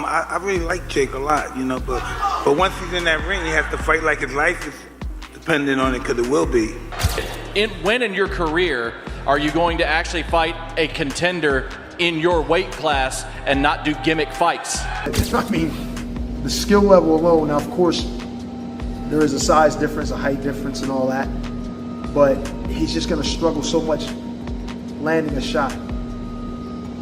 I really like Jake a lot, you know, but once he's in that ring, he has to fight like his life is dependent on it, because it will be. When in your career are you going to actually fight a contender in your weight class and not do gimmick fights? I mean, the skill level alone, now of course, there is a size difference, a height difference and all that, but he's just going to struggle so much landing a shot.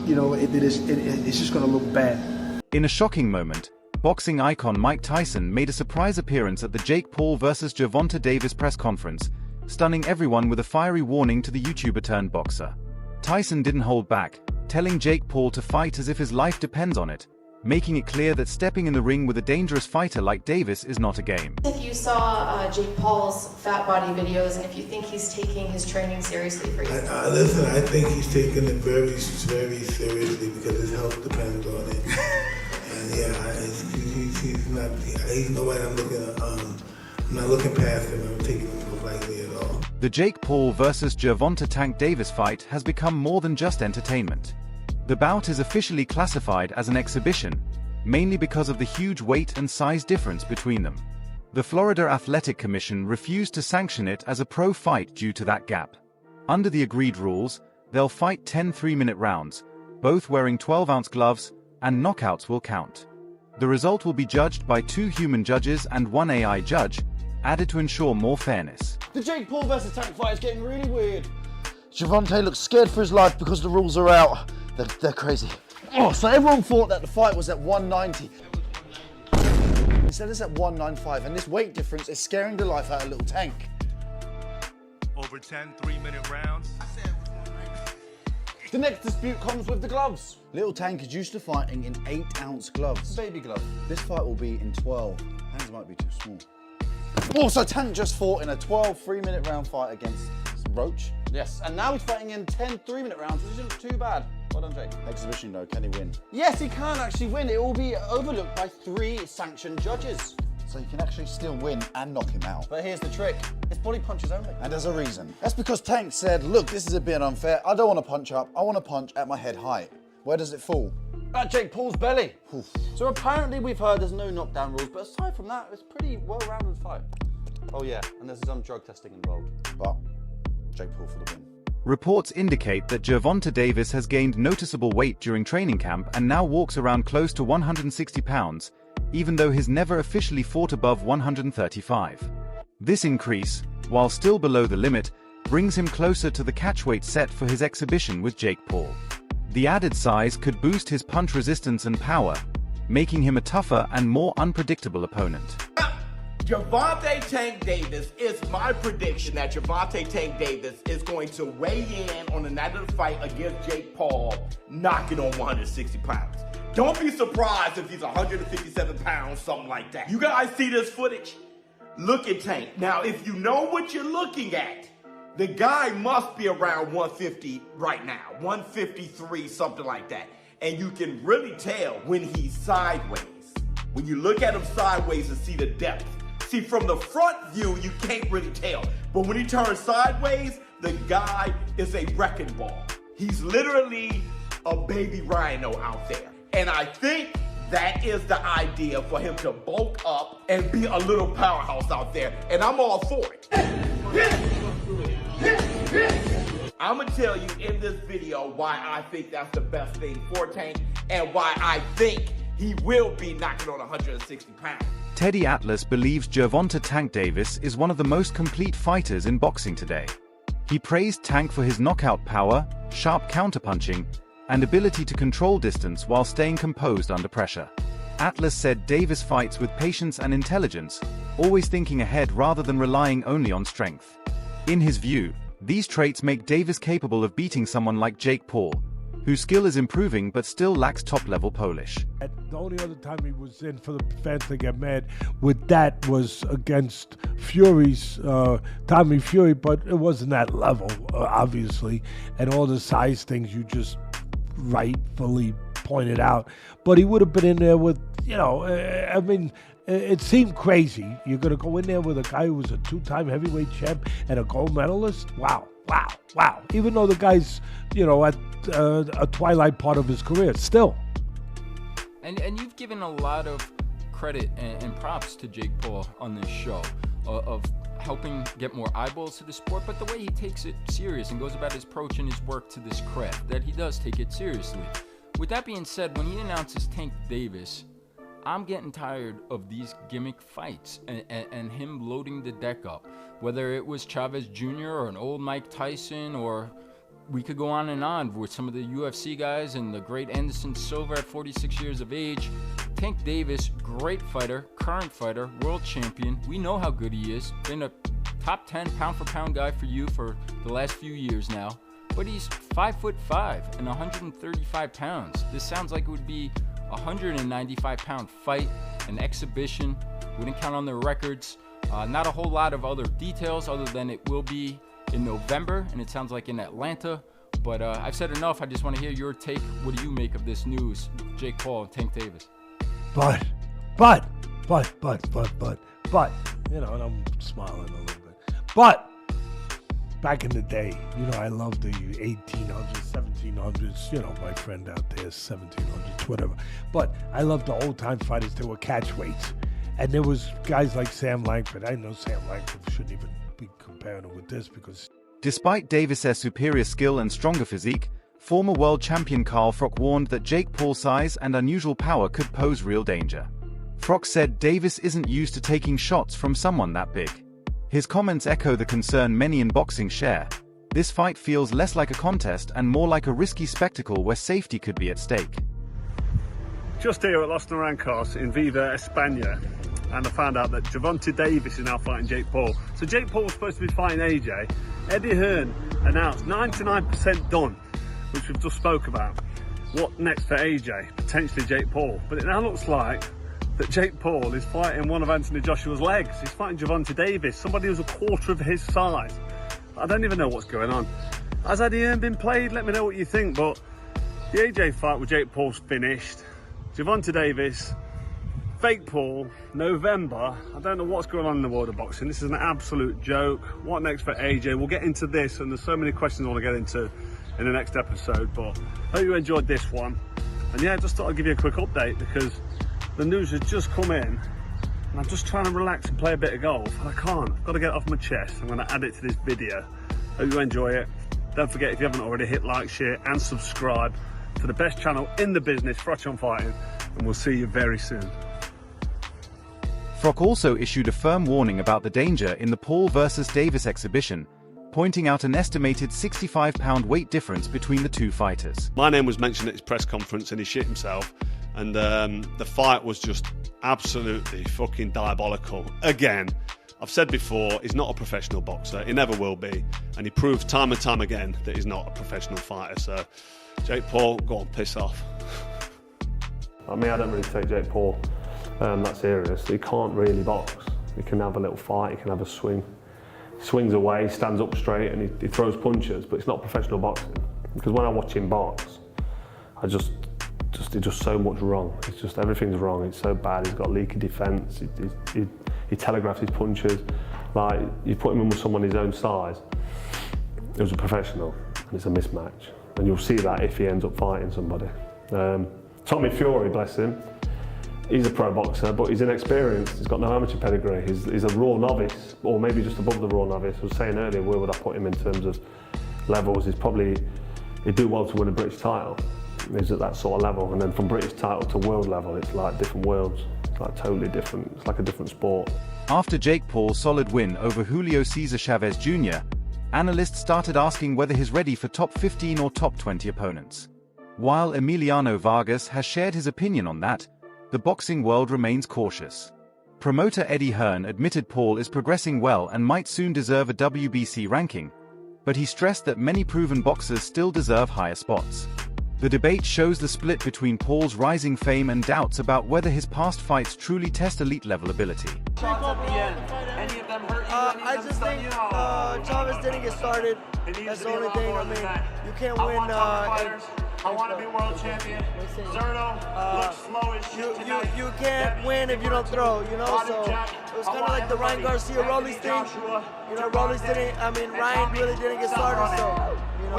You know, it's just going to look bad. In a shocking moment, boxing icon Mike Tyson made a surprise appearance at the Jake Paul vs. Gervonta Davis press conference, stunning everyone with a fiery warning to the YouTuber-turned-boxer. Tyson didn't hold back, telling Jake Paul to fight as if his life depends on it, making it clear that stepping in the ring with a dangerous fighter like Davis is not a game. If you saw Jake Paul's fat body videos, and if you think he's taking his training seriously for you. Listen, I think he's taking it very, very seriously because his health depends on it. And yeah, he's nobody I'm not looking past him. I'm taking him lightly at all. The Jake Paul vs. Gervonta Tank Davis fight has become more than just entertainment. The bout is officially classified as an exhibition, mainly because of the huge weight and size difference between them. The Florida Athletic Commission refused to sanction it as a pro fight due to that gap. Under the agreed rules, they'll fight 10 3-minute rounds, both wearing 12-ounce gloves, and knockouts will count. The result will be judged by 2 human judges and 1 AI judge, added to ensure more fairness. The Jake Paul versus Tank fight is getting really weird. Gervonta looks scared for his life because the rules are out. They're crazy. Oh, so everyone thought that the fight was at 190. Instead it's at 195, and this weight difference is scaring the life out of little Tank. Over 10 3-minute rounds. The next dispute comes with the gloves. Little Tank is used to fighting in 8-ounce gloves. Baby gloves. This fight will be in 12. Hands might be too small. Also, Tank just fought in a 12 3-minute round fight against Roach. Yes, and now he's fighting in 10 3-minute rounds, which isn't too bad. Well done, Jake. Exhibition though, can he win? Yes, he can actually win. It will be overlooked by 3 sanctioned judges. So you can actually still win and knock him out. But here's the trick. It's body punches only. And there's a reason. That's because Tank said, look, this is a bit unfair. I don't want to punch up. I want to punch at my head height. Where does it fall? At Jake Paul's belly. Oof. So apparently we've heard there's no knockdown rules, but aside from that, it's a pretty well-rounded fight. Oh yeah, and there's some drug testing involved. But Jake Paul for the win. Reports indicate that Gervonta Davis has gained noticeable weight during training camp and now walks around close to 160 pounds, even though he's never officially fought above 135. This increase, while still below the limit, brings him closer to the catchweight set for his exhibition with Jake Paul. The added size could boost his punch resistance and power, making him a tougher and more unpredictable opponent. Gervonta Tank Davis, is my prediction that Gervonta Tank Davis is going to weigh in on the night of the fight against Jake Paul, knocking on 160 pounds. Don't be surprised if he's 157 pounds, something like that. You guys see this footage? Look at Tank. Now, if you know what you're looking at, the guy must be around 150 right now, 153, something like that. And you can really tell when he's sideways. When you look at him sideways and see the depth. See, from the front view, you can't really tell. But when he turns sideways, the guy is a wrecking ball. He's literally a baby rhino out there. And I think that is the idea for him to bulk up and be a little powerhouse out there. And I'm all for it. I'm gonna tell you in this video why I think that's the best thing for Tank and why I think he will be knocking on 160 pounds. Teddy Atlas believes Gervonta Tank Davis is one of the most complete fighters in boxing today. He praised Tank for his knockout power, sharp counterpunching, and ability to control distance while staying composed under pressure. Atlas said Davis fights with patience and intelligence, always thinking ahead rather than relying only on strength. In his view, these traits make Davis capable of beating someone like Jake Paul, whose skill is improving but still lacks top-level Polish. The only other time he was in for the fans to get mad with that was against Fury's, Tommy Fury, but it wasn't that level, obviously, and all the size things you just rightfully pointed out. But he would have been in there with, I mean, it seemed crazy. You're going to go in there with a guy who was a 2-time heavyweight champ and a gold medalist? Wow. Even though the guy's, at a twilight part of his career, still. And you've given a lot of credit and props to Jake Paul on this show of helping get more eyeballs to the sport, but the way he takes it serious and goes about his approach and his work to this craft, that he does take it seriously. With that being said, when he announces Tank Davis, I'm getting tired of these gimmick fights and him loading the deck up. Whether it was Chavez Jr. or an old Mike Tyson, or we could go on and on with some of the UFC guys and the great Anderson Silva at 46 years of age. Tank Davis, great fighter, current fighter, world champion. We know how good he is. Been a top 10 pound-for-pound guy for you for the last few years now. But he's 5'5" and 135 pounds. This sounds like it would be a 195-pound fight, an exhibition. Wouldn't count on their records. Not a whole lot of other details other than it will be in November, and it sounds like in Atlanta. But I've said enough. I just want to hear your take. What do you make of this news, Jake Paul and Tank Davis? But, you know, and I'm smiling a little bit. But, back in the day, you know, I loved the 1800s, 1700s, you know, my friend out there, 1700s, whatever. But I loved the old-time fighters. They were catchweights. And there was guys like Sam Langford. I know Sam Langford shouldn't even be comparing him with this because... Despite Davis' superior skill and stronger physique, former world champion Carl Froch warned that Jake Paul's size and unusual power could pose real danger. Froch said Davis isn't used to taking shots from someone that big. His comments echo the concern many in boxing share. This fight feels less like a contest and more like a risky spectacle where safety could be at stake. Just here at Los Naranjos in Viva, España, and I found out that Gervonta Davis is now fighting Jake Paul. So Jake Paul was supposed to be fighting AJ. Eddie Hearn announced 99% done, which we've just spoke about. What next for AJ? Potentially Jake Paul. But it now looks like that Jake Paul is fighting one of Anthony Joshua's legs. He's fighting Gervonta Davis, somebody who's a quarter of his size. I don't even know what's going on. Has Eddie Hearn been played? Let me know what you think. But the AJ fight with Jake Paul's finished. Gervonta Davis, fake Paul, November. I don't know what's going on in the world of boxing. This is an absolute joke. What next for AJ? We'll get into this, and there's so many questions I want to get into in the next episode, but hope you enjoyed this one. And yeah, just thought I'd give you a quick update because the news has just come in and I'm just trying to relax and play a bit of golf, and I can't. I've got to get it off my chest. I'm going to add it to this video. Hope you enjoy it. Don't forget, if you haven't already, hit like, share and subscribe to the best channel in the business, Froch on Fighting, and we'll see you very soon. Froch also issued a firm warning about the danger in the Paul versus Davis exhibition, pointing out an estimated 65-pound weight difference between the two fighters. My name was mentioned at his press conference and he shit himself, and the fight was just absolutely fucking diabolical. Again, I've said before, he's not a professional boxer, he never will be, and he proves time and time again that he's not a professional fighter. So Jake Paul, go on, piss off. I mean, I don't really take Jake Paul that serious. He can't really box. He can have a little fight, he can have a swing. He swings away, he stands up straight and he throws punches, but it's not professional boxing. Because when I watch him box, it's just so much wrong. It's just, everything's wrong. It's so bad. He's got leaky defence. He telegraphs his punches. Like, you put him in with someone his own size, it was a professional, and it's a mismatch. And you'll see that if he ends up fighting somebody. Tommy Fury, bless him, he's a pro boxer, but he's inexperienced. He's got no amateur pedigree. He's a raw novice, or maybe just above the raw novice. I was saying earlier, where would I put him in terms of levels? He'd do well to win a British title. He's at that sort of level, and then from British title to world level, it's like different worlds. It's like totally different. It's like a different sport. After Jake Paul's solid win over Julio Cesar Chavez Jr., analysts started asking whether he's ready for top 15 or top 20 opponents. While Emiliano Vargas has shared his opinion on that, the boxing world remains cautious. Promoter Eddie Hearn admitted Paul is progressing well and might soon deserve a WBC ranking, but he stressed that many proven boxers still deserve higher spots. The debate shows the split between Paul's rising fame and doubts about whether his past fights truly test elite-level ability. I just think Chavez didn't get started. That's the only thing. I mean, you can't win. I want to be world champion. Zerto looks slow as shit. You can't win if you don't throw, you know? So it was kind of like the Ryan Garcia Rollies thing. You know, Rollies didn't, I mean, Ryan really didn't get started, so, you know.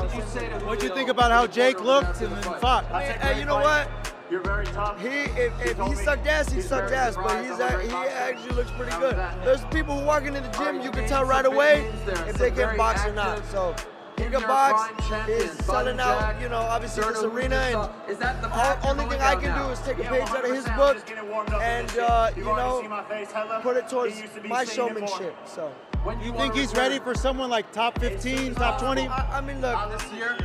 What do you think about how Jake looked and fought? Hey, you know what? You're very tough. If he sucked ass, he sucked ass, but he actually looks pretty good. There's people who walking in the gym, you can tell right away if they can box or not. So he can box, he's selling out, you know, obviously this arena, and the only thing I can do is take a page out of his book and, you know, put it towards my showmanship, so. You think he's ready for someone like top 15, top 20? I mean, look,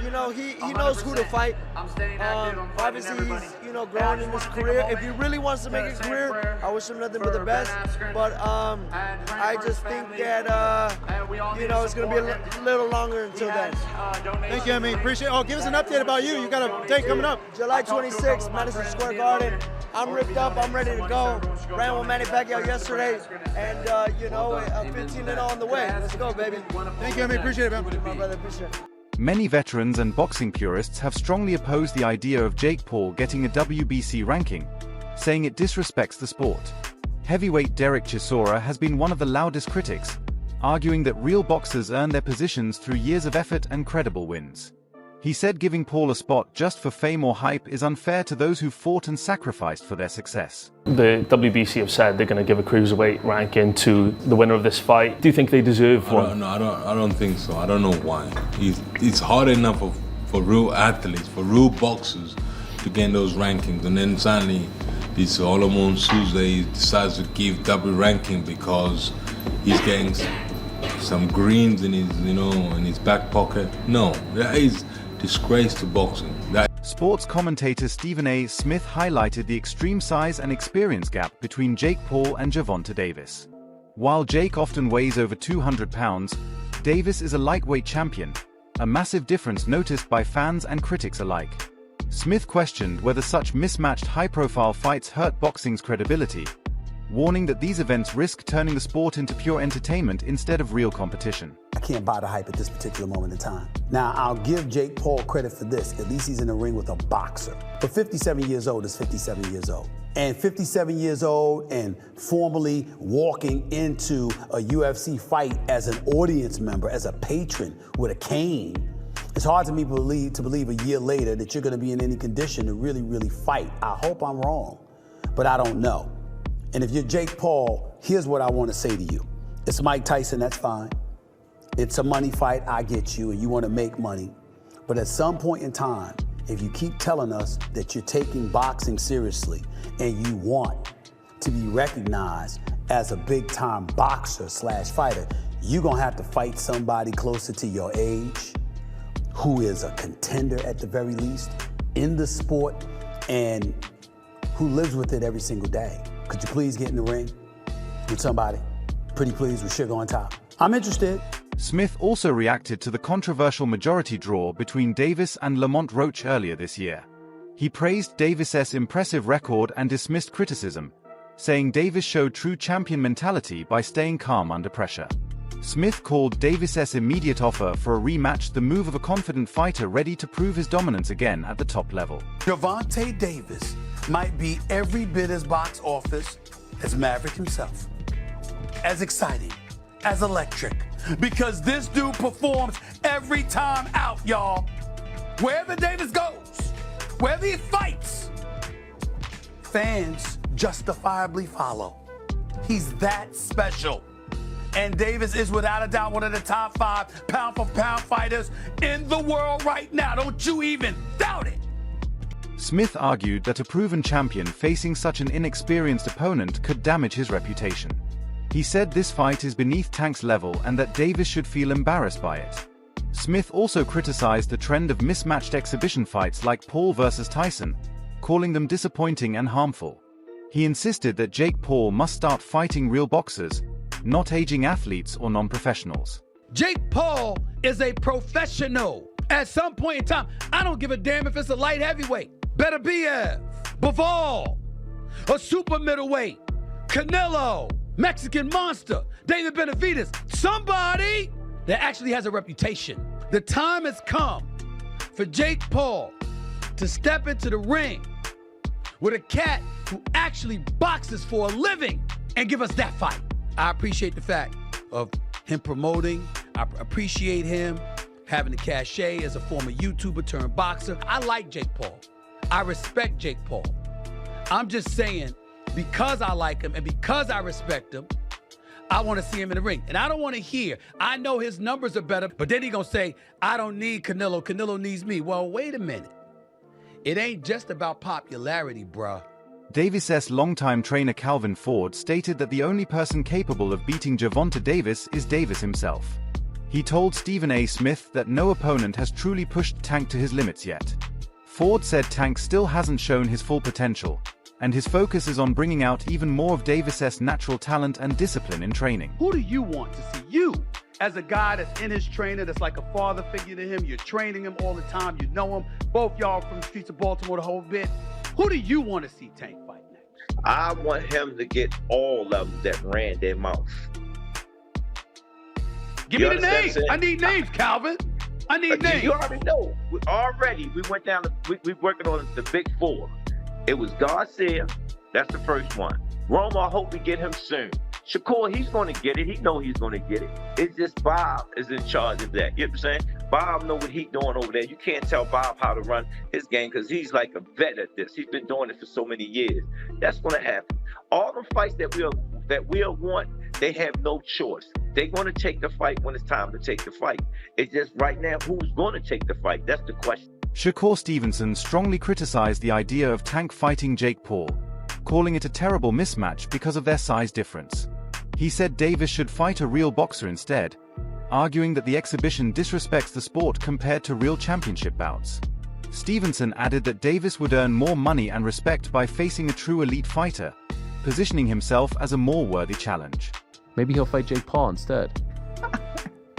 you know, he knows who to fight. Obviously, he's, you know, growing in his career. If he really wants to make a career, I wish him nothing but the best. But I just think that, you know, it's going to be a little longer until then. Thank you, I mean, appreciate it. Oh, give us an update about you. You got a date coming up. July 26th, Madison Square Garden. I'm ripped up. I'm ready to go. Ran with Manny Pacquiao yesterday. And, you know, 15-0 on the way. Let's go, baby. Thank you, I mean, appreciate it, man. My brother, appreciate it. Many veterans and boxing purists have strongly opposed the idea of Jake Paul getting a WBC ranking, saying it disrespects the sport. Heavyweight Derek Chisora has been one of the loudest critics, arguing that real boxers earn their positions through years of effort and credible wins. He said giving Paul a spot just for fame or hype is unfair to those who fought and sacrificed for their success. The WBC have said they're going to give a cruiserweight ranking to the winner of this fight. Do you think they deserve one? I don't think so. I don't know why. It's hard enough for real athletes, for real boxers to get those rankings, and then suddenly this Solomon Tuesday decides to give double ranking because he's getting some greens in his, you know, in his back pocket. No, that is disgrace to boxing. Sports commentator Stephen A. Smith highlighted the extreme size and experience gap between Jake Paul and Gervonta Davis. While Jake often weighs over 200 pounds, Davis is a lightweight champion, a massive difference noticed by fans and critics alike. Smith questioned whether such mismatched high-profile fights hurt boxing's credibility, warning that these events risk turning the sport into pure entertainment instead of real competition. I can't buy the hype at this particular moment in time. Now, I'll give Jake Paul credit for this. At least he's in the ring with a boxer. But 57 years old is 57 years old. And 57 years old and formally walking into a UFC fight as an audience member, as a patron with a cane, it's hard to me to believe a year later that you're going to be in any condition to really, really fight. I hope I'm wrong, but I don't know. And if you're Jake Paul, here's what I want to say to you. It's Mike Tyson, that's fine. It's a money fight, I get you, and you want to make money. But at some point in time, if you keep telling us that you're taking boxing seriously and you want to be recognized as a big-time boxer / fighter, you're going to have to fight somebody closer to your age, who is a contender at the very least in the sport and who lives with it every single day. Could you please get in the ring with somebody? Pretty please, with sugar on top. I'm interested. Smith also reacted to the controversial majority draw between Davis and Lamont Roach earlier this year. He praised Davis's impressive record and dismissed criticism, saying Davis showed true champion mentality by staying calm under pressure. Smith called Davis's immediate offer for a rematch the move of a confident fighter ready to prove his dominance again at the top level. Gervonta Davis might be every bit as box office as Maverick himself. As exciting, as electric, because this dude performs every time out, y'all. Wherever Davis goes, wherever he fights, fans justifiably follow. He's that special. And Davis is without a doubt one of the top 5 pound-for-pound fighters in the world right now. Don't you even doubt it. Smith argued that a proven champion facing such an inexperienced opponent could damage his reputation. He said this fight is beneath Tank's level and that Davis should feel embarrassed by it. Smith also criticized the trend of mismatched exhibition fights like Paul versus Tyson, calling them disappointing and harmful. He insisted that Jake Paul must start fighting real boxers, not aging athletes or non-professionals. Jake Paul is a professional. At some point in time, I don't give a damn if it's a light heavyweight. Better Beterbiev, Bivol, a super middleweight, Canelo, Mexican Monster, David Benavidez, somebody that actually has a reputation. The time has come for Jake Paul to step into the ring with a cat who actually boxes for a living and give us that fight. I appreciate the fact of him promoting. I appreciate him having the cachet as a former YouTuber turned boxer. I like Jake Paul. I respect Jake Paul. I'm just saying, because I like him and because I respect him, I want to see him in the ring. And I don't want to hear, I know his numbers are better, but then he going to say, I don't need Canelo. Canelo needs me. Well, wait a minute. It ain't just about popularity, bruh. Davis' longtime trainer Calvin Ford stated that the only person capable of beating Gervonta Davis is Davis himself. He told Stephen A. Smith that no opponent has truly pushed Tank to his limits yet. Ford said Tank still hasn't shown his full potential, and his focus is on bringing out even more of Davis' natural talent and discipline in training. Who do you want to see? You, as a guy that's in his trainer, that's like a father figure to him, you're training him all the time, you know him, both y'all from the streets of Baltimore the whole bit. Who do you want to see Tank fight next? I want him to get all of them that ran their mouth. Give me the names. I need names, Calvin. I need names. You already know. We went down, we're working on the big four. It was Garcia, that's the first one. Roma, I hope we get him soon. Shakur, he's going to get it. He know he's going to get it. It's just Bob is in charge of that. You know what I'm saying? Bob know what he's doing over there. You can't tell Bob how to run his game because he's like a vet at this. He's been doing it for so many years. That's going to happen. All the fights that we'll want, they have no choice. They're going to take the fight when it's time to take the fight. It's just right now, who's going to take the fight? That's the question. Shakur Stevenson strongly criticized the idea of Tank fighting Jake Paul, calling it a terrible mismatch because of their size difference. He said Davis should fight a real boxer instead, arguing that the exhibition disrespects the sport compared to real championship bouts. Stevenson added that Davis would earn more money and respect by facing a true elite fighter, positioning himself as a more worthy challenge. Maybe he'll fight Jake Paul instead.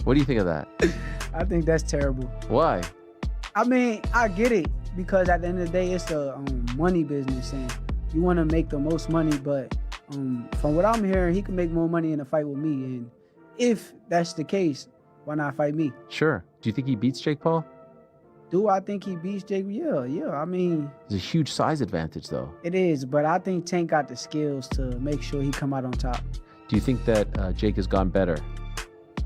What do you think of that? I think that's terrible. Why? I mean, I get it, because at the end of the day, it's a money business, and you want to make the most money, but from what I'm hearing, he can make more money in a fight with me, and if that's the case, why not fight me? Sure. Do you think he beats Jake Paul? Do I think he beats Jake? Yeah, I mean... There's a huge size advantage, though. It is, but I think Tank got the skills to make sure he come out on top. Do you think that Jake has gone better?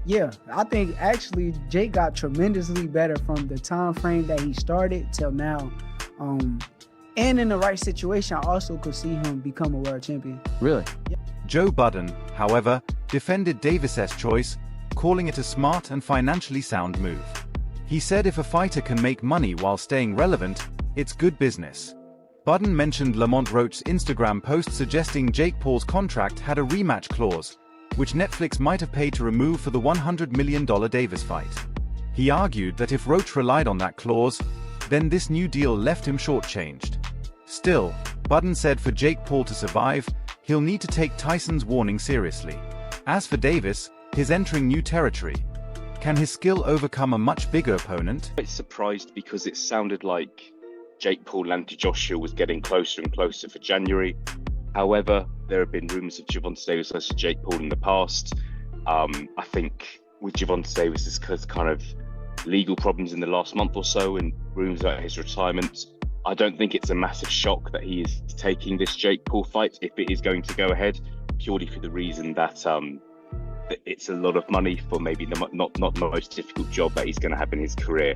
Yeah, I think actually Jake got tremendously better from the time frame that he started till now. And in the right situation, I also could see him become a world champion. Really? Yeah. Joe Budden, however, defended Davis' choice, calling it a smart and financially sound move. He said if a fighter can make money while staying relevant, it's good business. Budden mentioned Lamont Roach's Instagram post suggesting Jake Paul's contract had a rematch clause, which Netflix might have paid to remove for the $100 million Davis fight. He argued that if Roach relied on that clause, then this new deal left him shortchanged. Still, Budden said for Jake Paul to survive, he'll need to take Tyson's warning seriously. As for Davis, he's entering new territory. Can his skill overcome a much bigger opponent? I'm surprised because it sounded like Jake Paul and Joshua was getting closer and closer for January. However, there have been rumours of Gervonta Davis versus Jake Paul in the past. I think with Gervonta Davis's kind of legal problems in the last month or so and rumours about his retirement, I don't think it's a massive shock that he is taking this Jake Paul fight if it is going to go ahead, purely for the reason that it's a lot of money for maybe not the most difficult job that he's going to have in his career.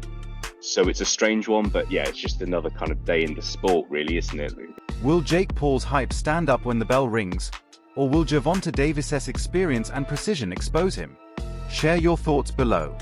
So it's a strange one, but yeah, it's just another kind of day in the sport, really, isn't it? Will Jake Paul's hype stand up when the bell rings, or will Gervonta Davis' experience and precision expose him? Share your thoughts below.